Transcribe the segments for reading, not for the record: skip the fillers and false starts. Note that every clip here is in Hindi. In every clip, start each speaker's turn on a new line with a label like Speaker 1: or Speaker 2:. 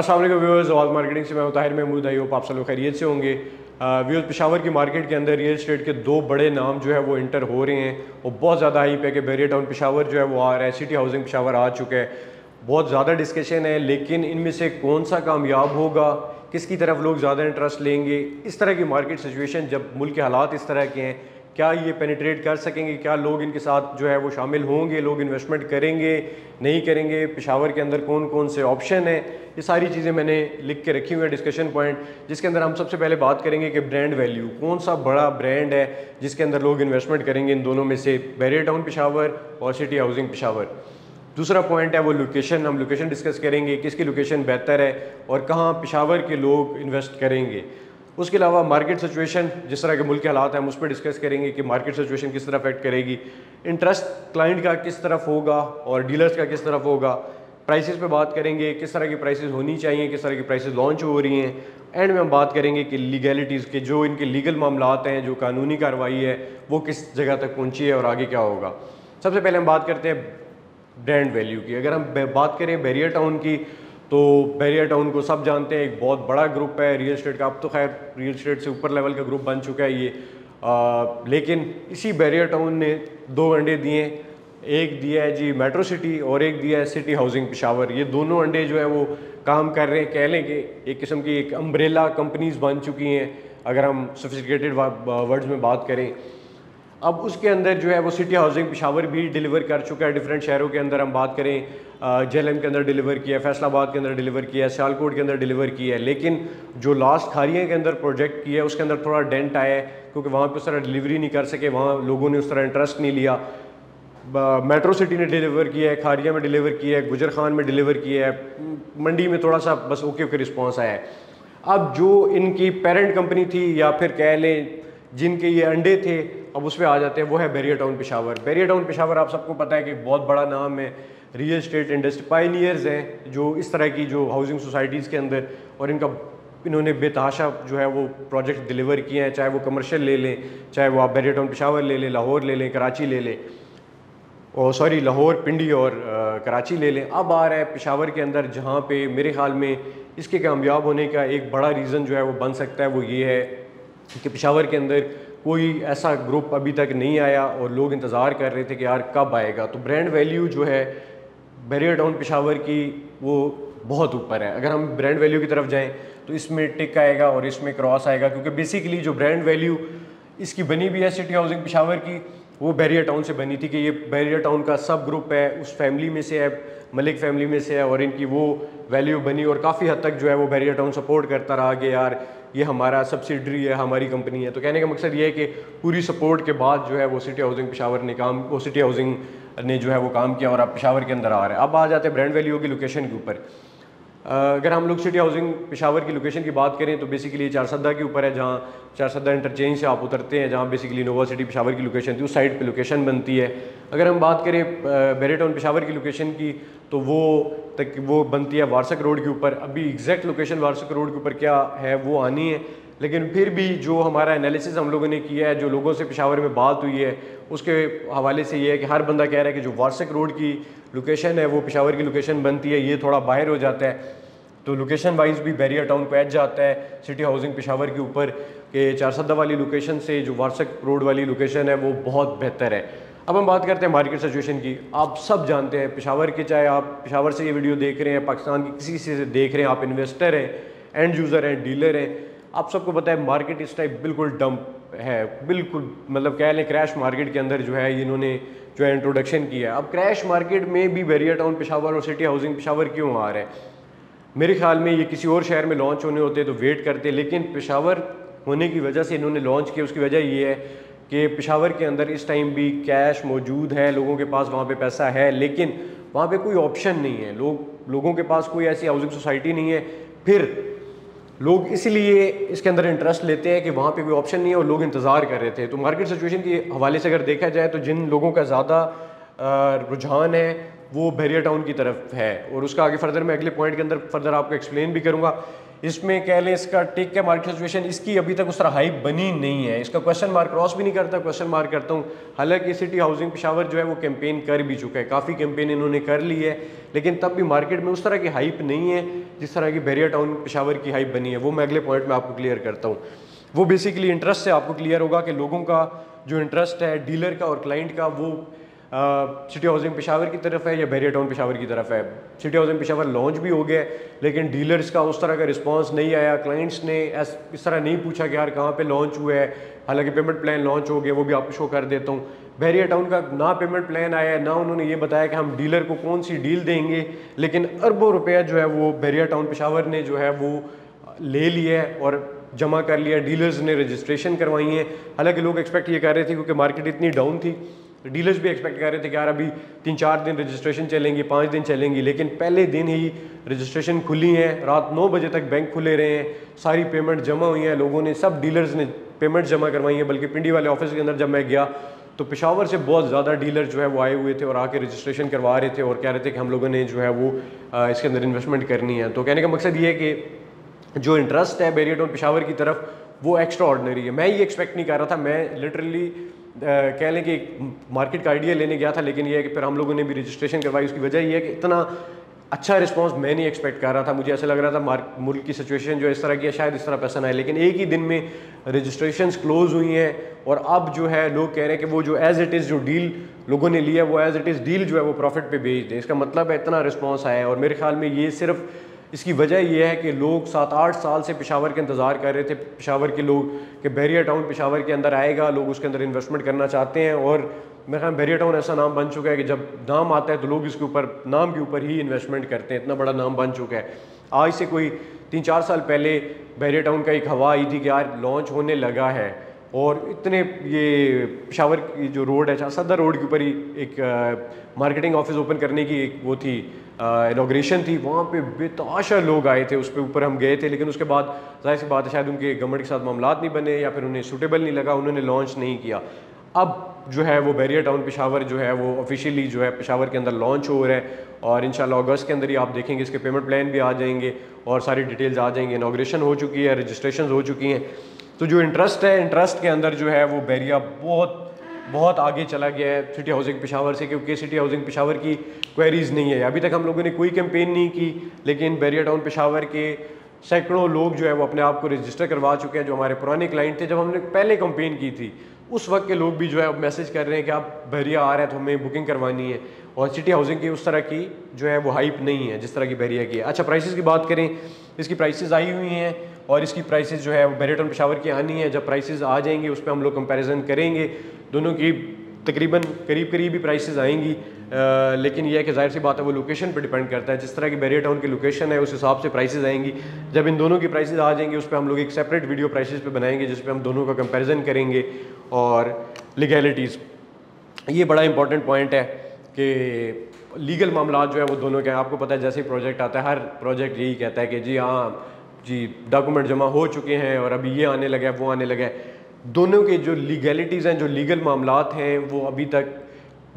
Speaker 1: अस्सलाम वालेकुम व्यूअर्स, ऑल मार्केटिंग से मैं ताहिर महमूद। आई होप आप सब लोग खैरियत से होंगे। व्यूअर्स, पेशावर की मार्केट के अंदर रियल एस्टेट के दो बड़े नाम जो है वो इंटर हो रहे हैं और बहुत ज़्यादा हाइप है कि बैरियर टाउन पेशावर जो है वो आ रहा है, सिटी हाउसिंग पेशावर आ चुका है। बहुत ज़्यादा डिस्कशन है, लेकिन इनमें से कौन सा कामयाब होगा, किसकी तरफ लोग ज़्यादा इंटरेस्ट लेंगे, इस तरह की मार्केट सिचुएशन जब मुल्क के हालात इस तरह के हैं, क्या ये पेनिट्रेट कर सकेंगे, क्या लोग इनके साथ जो है वो शामिल होंगे, लोग इन्वेस्टमेंट करेंगे नहीं करेंगे, पेशावर के अंदर कौन कौन से ऑप्शन है, ये सारी चीज़ें मैंने लिख के रखी हुई है डिस्कशन पॉइंट, जिसके अंदर हम सबसे पहले बात करेंगे कि ब्रांड वैल्यू कौन सा बड़ा ब्रांड है जिसके अंदर लोग इन्वेस्टमेंट करेंगे इन दोनों में से, बैरियर टाउन पेशावर और सिटी हाउसिंग पेशावर। दूसरा पॉइंट है वो लोकेशन, हम लोकेशन डिस्कस करेंगे, किसकी लोकेशन बेहतर है और कहाँ पेशावर के लोग इन्वेस्ट करेंगे। उसके अलावा मार्केट सिचुएशन, जिस तरह के मुल्क के हालात हैं हम उस पर डिस्कस करेंगे कि मार्केट सिचुएशन किस तरह अफेक्ट करेगी, इंटरेस्ट क्लाइंट का किस तरफ होगा और डीलर्स का किस तरफ होगा, प्राइसेस पे बात करेंगे, किस तरह की प्राइसेस होनी चाहिए, किस तरह की प्राइसेस लॉन्च हो रही हैं। एंड में हम बात करेंगे कि लीगैलिटीज़ के जो इनके लीगल मामलात हैं, जो कानूनी कार्रवाई है वो किस जगह तक पहुँची है और आगे क्या होगा। सबसे पहले हम बात करते हैं ब्रांड वैल्यू की। अगर हम बात करें बैरियर टाउन की, तो बैरियर टाउन को सब जानते हैं, एक बहुत बड़ा ग्रुप है रियल एस्टेट का। अब तो खैर रियल एस्टेट से ऊपर लेवल का ग्रुप बन चुका है ये, लेकिन इसी बैरियर टाउन ने दो अंडे दिए, एक दिया है जी मेट्रो सिटी और एक दिया है सिटी हाउसिंग पेशावर। ये दोनों अंडे जो है वो काम कर रहे हैं, कह लें कि एक किस्म की एक अम्ब्रेला कंपनीज बन चुकी हैं अगर हम सोफिस्टिकेटेड वर्ड्स में बात करें। अब उसके अंदर जो है वो सिटी हाउसिंग पेशावर भी डिलीवर कर चुका है डिफरेंट शहरों के अंदर। हम बात करें जेएलएम के अंदर डिलीवर किया है, फैसलाबाद के अंदर डिलीवर किया है, सियालकोट के अंदर डिलीवर किया है, लेकिन जो लास्ट खारियाँ के अंदर प्रोजेक्ट किया है उसके अंदर थोड़ा डेंट आया है क्योंकि वहाँ पे उस तरह डिलीवरी नहीं कर सके, वहाँ लोगों ने उस तरह इंटरेस्ट नहीं लिया। मेट्रो सिटी ने डिलीवर किया है, खारिया में डिलीवर किया है, गुजर खान में डिलीवर किया है, मंडी में थोड़ा सा बस ओके ओके रिस्पॉन्स आया है। अब जो इनकी पेरेंट कंपनी थी या फिर कह लें जिनके ये अंडे थे, अब उस पर आ जाते हैं, वो है barrier town Peshawar. Barrier town Peshawar आप सबको पता है कि बहुत बड़ा नाम है, रियल एस्टेट इंडस्ट्री पायनियर्स हैं जो इस तरह की जो हाउसिंग सोसाइटीज़ के अंदर, और इन्होंने बेतहाशा जो है वो प्रोजेक्ट डिलीवर किए हैं, चाहे वो कमर्शियल ले लें, चाहे वो आप बैरियर टाउन पेशावर ले लें, लाहौर ले लें, कराची ले लें, और सॉरी लाहौर, पिंडी और कराची ले लें। अब आ रहा है पेशावर के अंदर, जहाँ पे मेरे ख्याल में इसके कामयाब होने का एक बड़ा रीज़न जो है वो बन सकता है, वो ये है कि पेशावर के अंदर कोई ऐसा ग्रुप अभी तक नहीं आया और लोग इंतज़ार कर रहे थे कि यार कब आएगा। तो ब्रांड वैल्यू जो है बैरियर टाउन पेशावर की वो बहुत ऊपर है। अगर हम ब्रांड वैल्यू की तरफ जाएं तो इसमें टिक आएगा और इसमें क्रॉस आएगा, क्योंकि बेसिकली जो ब्रांड वैल्यू इसकी बनी भी है सिटी हाउसिंग पेशावर की, वो बैरियर टाउन से बनी थी कि ये बैरियर टाउन का सब ग्रुप है, उस फैमिली में से है, मलिक फैमिली में से है, और इनकी वो वैल्यू बनी और काफ़ी हद तक जो है वो बैरियर टाउन सपोर्ट करता रहा कि यार ये हमारा सब्सिडरी है, हमारी कंपनी है। तो कहने का मकसद ये है कि पूरी सपोर्ट के बाद जो है वो सिटी हाउसिंग पेशावर ने सिटी हाउसिंग ने जो है वो काम किया और अब पेशावर के अंदर आ रहा है। अब आ जाते हैं ब्रांड वैल्यू की लोकेशन के ऊपर। अगर हम लोग सिटी हाउसिंग पेशावर की लोकेशन की बात करें तो बेसिकली चारसद्दा के ऊपर है, जहाँ चारसद्दा इंटरचेंज से आप उतरते हैं, जहाँ बेसिकली नोवा सिटी पेशावर की लोकेशन थी, उस साइड पे लोकेशन बनती है। अगर हम बात करें बैरियर टाउन पेशावर की लोकेशन की तो वो बनती है वारसक रोड के ऊपर। अभी एग्जैक्ट लोकेशन वारसक रोड के ऊपर क्या है वो आनी है, लेकिन फिर भी जो हमारा एनालिसिस हम लोगों ने किया है, जो लोगों से पेशावर में बात हुई है, उसके हवाले से ये है कि हर बंदा कह रहा है कि जो वारसक रोड की लोकेशन है वो पेशावर की लोकेशन बनती है, ये थोड़ा बाहर हो जाता है। तो लोकेशन वाइज भी बैरियर टाउन को एज जाता है सिटी हाउसिंग पेशावर के ऊपर कि चारसद्दा वाली लोकेशन से जो वारसक रोड वाली लोकेशन है वो बहुत बेहतर है। अब हम बात करते हैं मार्केट सिचुएशन की। आप सब जानते हैं पेशावर के, चाहे आप पेशावर से ये वीडियो देख रहे हैं, पाकिस्तान की किसी से देख रहे हैं, आप इन्वेस्टर हैं, एंड यूज़र हैं, डीलर हैं, आप सबको पता है मार्केट इस टाइप बिल्कुल डंप है, बिल्कुल मतलब कह लें क्रैश मार्केट के अंदर जो है इन्होंने जो है इंट्रोडक्शन किया है। अब क्रैश मार्केट में भी बैरियर टाउन पेशावर और सिटी हाउसिंग पेशावर क्यों आ रहा है? मेरे ख्याल में ये किसी और शहर में लॉन्च होने होते तो वेट करते, लेकिन पेशावर होने की वजह से इन्होंने लॉन्च किया। उसकी वजह ये है कि पेशावर के अंदर इस टाइम भी कैश मौजूद है, लोगों के पास वहाँ पे पैसा है, लेकिन वहाँ पे कोई ऑप्शन नहीं है, लोगों के पास कोई ऐसी हाउसिंग सोसाइटी नहीं है। फिर लोग इसलिए इसके अंदर इंटरेस्ट लेते हैं कि वहाँ पे कोई ऑप्शन नहीं है और लोग इंतज़ार कर रहे थे। तो मार्केट सिचुएशन के हवाले से अगर देखा जाए तो जिन लोगों का ज़्यादा रुझान है वो बैरियर टाउन की तरफ है, और उसका आगे फर्दर मैं अगले पॉइंट के अंदर फर्दर आपको एक्सप्लेन भी करूँगा। इसमें कह लें इसका टेक के मार्केट सिचुएशन इसकी अभी तक उस तरह हाइप बनी नहीं है, इसका क्वेश्चन मार्क क्रॉस भी नहीं करता, क्वेश्चन मार्क करता हूँ। हालांकि सिटी हाउसिंग पेशावर जो है वो कैंपेन कर भी चुका है, काफ़ी कैंपेन इन्होंने कर ली है, लेकिन तब भी मार्केट में उस तरह की हाइप नहीं है जिस तरह की बैरियर टाउन पेशावर की हाइप बनी है। वो मैं अगले पॉइंट में आपको क्लियर करता हूँ। वो बेसिकली इंटरेस्ट से आपको क्लियर होगा कि लोगों का जो इंटरेस्ट है डीलर का और क्लाइंट का वो सिटी हाउसिंग पेशावर की तरफ है या बैरियर टाउन पेशावर की तरफ है। सिटी हाउसिंग पेशावर लॉन्च भी हो गया है, लेकिन डीलर्स का उस तरह का रिस्पांस नहीं आया, क्लाइंट्स ने इस तरह नहीं पूछा कि यार कहाँ पे लॉन्च हुआ है। हालांकि पेमेंट प्लान लॉन्च हो गया, वो भी आपको शो कर देता हूँ। बैरियर टाउन का ना पेमेंट प्लान आया है, ना उन्होंने ये बताया कि हम डीलर को कौन सी डील देंगे, लेकिन अरबों रुपया जो है वो बैरियर टाउन पेशावर ने जो है वो ले लिया है और जमा कर लिया। डीलर्स ने रजिस्ट्रेशन करवाई है। हालांकि लोग एक्सपेक्ट ये कर रहे थे क्योंकि मार्केट इतनी डाउन थी, डीलर्स भी एक्सपेक्ट कर रहे थे कि यार अभी 3-4 दिन रजिस्ट्रेशन चलेंगी, 5 दिन चलेंगी, लेकिन पहले दिन ही रजिस्ट्रेशन खुली है। रात 9 बजे तक बैंक खुले रहे हैं, सारी पेमेंट जमा हुई है, लोगों ने सब डीलर्स ने पेमेंट जमा करवाई है। बल्कि पिंडी वाले ऑफिस के अंदर जब मैं गया तो पेशावर से बहुत ज़्यादा डीलर जो है वो आए हुए थे और आके रजिस्ट्रेशन करवा रहे थे और कह रहे थे कि हम लोगों ने जो है वो इसके अंदर इन्वेस्टमेंट करनी है। तो कहने का मकसद ये है कि जो इंटरेस्ट है बैरियर टाउन पेशावर की तरफ वो एक्स्ट्रा ऑर्डिनरी है। मैं ये एक्सपेक्ट नहीं कर रहा था, मैं लिटरली कह लें कि मार्केट का आइडिया लेने गया था, लेकिन ये है कि फिर हम लोगों ने भी रजिस्ट्रेशन करवाई। उसकी वजह ये है कि इतना अच्छा रिस्पांस मैं नहीं एक्सपेक्ट कर रहा था। मुझे ऐसा लग रहा था मुल्क की सिचुएशन जो इस तरह की है शायद इस तरह पैसा ना आए, लेकिन एक ही दिन में रजिस्ट्रेशंस क्लोज हुई हैं और अब जो है लोग कह रहे हैं कि वो जो एज इट इज़ जो डील लोगों ने लिया वो एज इट इज़ डील जो है वो प्रॉफिट पे बेच दें। इसका मतलब है इतना रिस्पांस आया है। और मेरे ख्याल में ये सिर्फ इसकी वजह यह है कि लोग 7-8 साल से पेशावर के इंतज़ार कर रहे थे, पेशावर के लोग, कि बैरियर टाउन पेशावर के अंदर आएगा, लोग उसके अंदर इन्वेस्टमेंट करना चाहते हैं। और मेरे ख्याल बैरियर टाउन ऐसा नाम बन चुका है कि जब नाम आता है तो लोग इसके ऊपर नाम के ऊपर ही इन्वेस्टमेंट करते हैं, इतना बड़ा नाम बन चुका है। आज से कोई 3-4 साल पहले बैरियर टाउन का एक हवा आई थी कि यार लॉन्च होने लगा है, और इतने ये पेशावर की जो रोड है सदर रोड के ऊपर ही एक मार्केटिंग ऑफिस ओपन करने की एक वो थी इनॉग्रेशन थी, वहाँ पे बेताशा लोग आए थे, उस पे ऊपर हम गए थे। लेकिन उसके बाद जाहिर सी बात है शायद उनके गवर्नमेंट के साथ मामलात नहीं बने या फिर उन्हें सूटेबल नहीं लगा, उन्होंने लॉन्च नहीं किया। अब जो है वो बैरियर टाउन पेशावर जो है वो ऑफिशियली जो है पेशावर के अंदर लॉन्च हो रहा है और इंशाल्लाह अगस्त के अंदर ही आप देखेंगे इसके पेमेंट प्लान भी आ जाएंगे और सारी डिटेल्स आ जाएंगे। इनॉग्रेशन हो चुकी है, रजिस्ट्रेशन हो चुकी हैं। तो जो इंटरेस्ट है, इंटरेस्ट के अंदर जो है वो बैरिया बहुत आगे चला गया है सिटी हाउसिंग पेशावर से, क्योंकि सिटी हाउसिंग पेशावर की क्वेरीज नहीं है। अभी तक हम लोगों ने कोई कैंपेन नहीं की, लेकिन बैरियर टाउन पेशावर के सैकड़ों लोग जो है वो अपने आप को रजिस्टर करवा चुके हैं। जो हमारे पुराने क्लाइंट थे, जब हमने पहले कैंपेन की थी उस वक्त के लोग भी जो है मैसेज कर रहे हैं कि आप बैरिया आ रहा है तो हमें बुकिंग करवानी है। और सिटी हाउसिंग की उस तरह की जो है वो हाइप नहीं है जिस तरह की बैरिया की है। अच्छा, प्राइसेस की बात करें, इसकी प्राइसेस आई हुई हैं और इसकी प्राइसेस जो है वो बैरियर टाउन पेशावर की आनी है। जब प्राइसेस आ जाएंगी उस पर हम लोग कंपैरिजन करेंगे, दोनों की तकरीबन करीब ही प्राइसेस आएंगी। लेकिन यह है कि जाहिर सी बात है वो लोकेशन पर डिपेंड करता है। जिस तरह की बैरियर टाउन की लोकेशन है उस हिसाब से प्राइसेस आएंगी। जब इन दोनों की प्राइसेस आ जाएंगी उस पर हम लोग एक सेपरेट वीडियो प्राइसेस पे बनाएंगे जिस पे हम दोनों का कंपैरिजन करेंगे। और लीगैलिटीज़, ये बड़ा इंपॉर्टेंट पॉइंट है कि लीगल मामला जो है वो दोनों के, आपको पता है जैसे ही प्रोजेक्ट आता है हर प्रोजेक्ट यही कहता है कि जी हाँ जी डॉक्यूमेंट जमा हो चुके हैं और अभी ये आने लगा है वो आने लगा है। दोनों के जो लीगैलिटीज़ हैं, जो लीगल मामलात हैं, वो अभी तक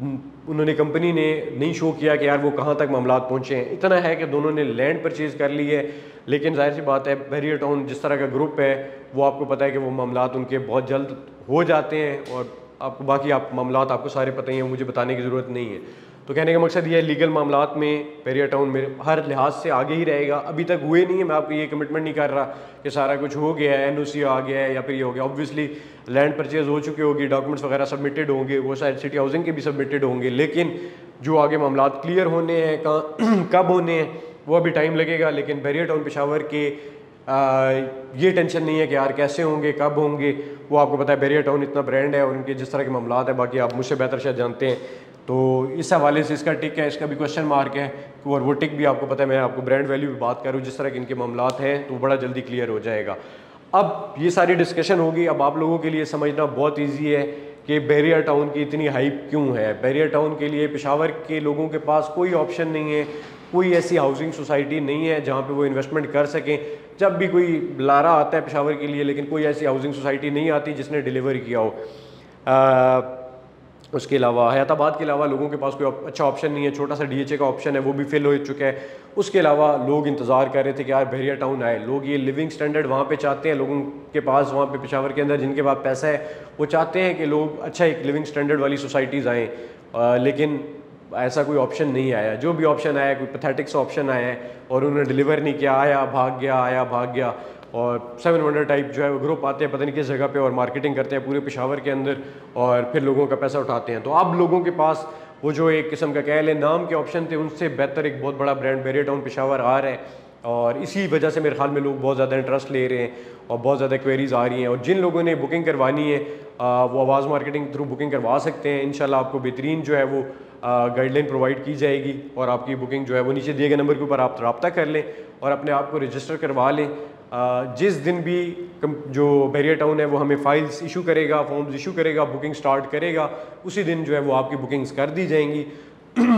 Speaker 1: उन्होंने कंपनी ने नहीं शो किया कि यार वो कहाँ तक मामलात पहुँचे हैं। इतना है कि दोनों ने लैंड परचेज़ कर ली है, लेकिन जाहिर सी बात है बैरियर टाउन जिस तरह का ग्रुप है वो आपको पता है कि वो मामलात उनके बहुत जल्द हो जाते हैं और आपको बाकी मामलात आपको सारे पता ही हैं, मुझे बताने की ज़रूरत नहीं है। तो कहने का मकसद ये है लीगल मामलात में बैरियर टाउन में हर लिहाज से आगे ही रहेगा। अभी तक हुए नहीं है, मैं आपको ये कमिटमेंट नहीं कर रहा कि सारा कुछ हो गया है, NOC आ गया है या फिर ये हो गया। ऑब्वियसली लैंड परचेज हो चुकी होगी, डॉक्यूमेंट्स वगैरह सबमिटेड होंगे, वो शायद सिटी हाउसिंग के भी सबमिटेड होंगे, लेकिन जो आगे मामलात क्लियर होने हैं कब होने हैं वो अभी टाइम लगेगा। लेकिन बैरियर टाउन पेशावर के ये टेंशन नहीं है कि यार कैसे होंगे कब होंगे, वो आपको पता है बैरियर टाउन इतना ब्रांड है और उनके जिस तरह के मामलात है, बाकी आप मुझसे बेहतर शायद जानते हैं। तो इस हवाले से इसका टिक है, इसका भी क्वेश्चन मार्क है, और वो टिक भी आपको पता है, मैं आपको ब्रांड वैल्यू की बात करूँ जिस तरह के इनके मामलात हैं तो बड़ा जल्दी क्लियर हो जाएगा। अब ये सारी डिस्कशन होगी, अब आप लोगों के लिए समझना बहुत ईजी है कि बैरियर टाउन की इतनी हाइप क्यों है। बैरियर टाउन के लिए पेशावर के लोगों के पास कोई ऑप्शन नहीं है, कोई ऐसी हाउसिंग सोसाइटी नहीं है जहाँ पे वो इन्वेस्टमेंट कर सकें। जब भी कोई बुलारा आता है पेशावर के लिए, लेकिन कोई ऐसी हाउसिंग सोसाइटी नहीं आती जिसने डिलीवर किया हो। उसके अलावा हयाताबाद के अलावा लोगों के पास कोई अच्छा ऑप्शन नहीं है, छोटा सा DHA का ऑप्शन है वो भी फिल हो चुका है। उसके अलावा लोग इंतज़ार कर रहे थे कि यार बहरिया टाउन आए, लोग ये लिविंग स्टैंडर्ड वहाँ पे चाहते हैं, लोगों के पास वहाँ पे पेशावर के अंदर जिनके पास पैसा है वो चाहते हैं कि लोग अच्छा एक लिविंग स्टैंडर्ड वाली सोसाइटीज़ आएँ, लेकिन ऐसा कोई ऑप्शन नहीं आया। जो भी ऑप्शन आया कोई पैथेटिक सा ऑप्शन आया है और उन्होंने डिलीवर नहीं किया, आया भाग गया, आया भाग गया। और 7 वंडर टाइप जो है वो ग्रुप आते हैं पता नहीं किस जगह पे और मार्केटिंग करते हैं पूरे पेशावर के अंदर और फिर लोगों का पैसा उठाते हैं। तो अब लोगों के पास वो जो एक किस्म का कह लें नाम के ऑप्शन थे, उनसे बेहतर एक बहुत बड़ा ब्रांड बहरिया टाउन पेशावर आ रहा है और इसी वजह से मेरे ख्याल में लोग बहुत ज़्यादा इंटरेस्ट ले रहे हैं और बहुत ज़्यादा क्वेरीज आ रही हैं। और जिन लोगों ने बुकिंग करवानी है वो आवाज़ मार्केटिंग थ्रू बुकिंग करवा सकते हैं। इंशाल्लाह आपको बेहतरीन जो है वो गाइडलाइन प्रोवाइड की जाएगी और आपकी बुकिंग जो है वो नीचे दिए गए नंबर के ऊपर आप रब्ता कर लें और अपने आप को रजिस्टर करवा लें। जिस दिन भी जो बहरिया टाउन है वो हमें फाइल्स इशू करेगा, फॉर्म्स इशू करेगा, बुकिंग स्टार्ट करेगा, उसी दिन जो है वो आपकी बुकिंग्स कर दी जाएंगी।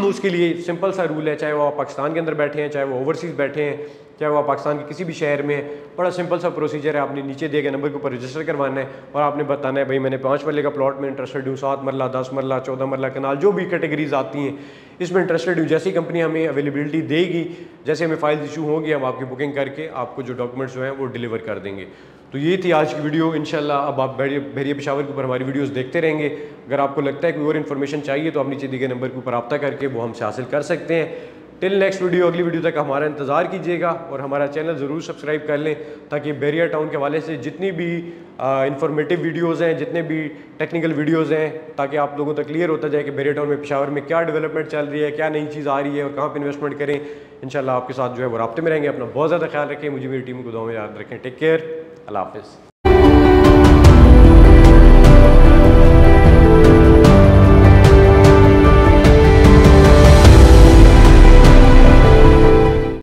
Speaker 1: उसके लिए सिंपल सा रूल है, चाहे वो आप पाकिस्तान के अंदर बैठे हैं, चाहे वो ओवरसीज़ बैठे हैं, चाहे वो आप पाकिस्तान के किसी भी शहर में, बड़ा सिंपल सा प्रोसीजर है। आपने नीचे दिए गए नंबर के ऊपर रजिस्टर करवाना है और आपने बताना है भाई मैंने 5 मरले का प्लॉट में इंटरेस्टेड हूँ, 7 मरला, 10 मरला, 14 मरला कनाल, जो भी कैटेगरीज आती हैं इसमें इंटरेस्टेड हूँ। जैसी कंपनी हमें अवेलेबिलिटी देगी, जैसे हमें फाइल इशू होंगी, हम आपकी बुकिंग करके आपको जो डॉक्यूमेंट्स जो हैं वो डिलीवर कर देंगे। तो ये थी आज की वीडियो। इंशाल्लाह अब आप बहरिया पेशावर के ऊपर हमारी वीडियोस देखते रहेंगे। अगर आपको लगता है कोई और इन्फॉर्मेशन चाहिए तो आप नीचे दिए गए नंबर के ऊपर रब्ता करके वो हमसे हासिल कर सकते हैं। टिल नेक्स्ट वीडियो, अगली वीडियो तक हमारा इंतज़ार कीजिएगा और हमारा चैनल ज़रूर सब्सक्राइब कर लें ताकि बहरिया टाउन के हवाले से जितनी भी इंफॉर्मेटिव वीडियोज़ हैं, जितने भी टेक्निकल वीडियोज़ हैं, ताकि आप लोगों तक क्लियर होता जाए कि बहरिया टाउन में पेशावर में क्या डेवलपमेंट चल रही है, क्या नई चीज़ आ रही है और कहाँ पर इन्वेस्टमेंट करें। इंशाल्लाह आपके साथ जो है वो राब्ते में रहेंगे। अपना बहुत ज़्यादा ख्याल रखें, मुझे मेरी टीम को दुआ में याद रखें। टेक केयर, अल्लाह हाफ़िज़।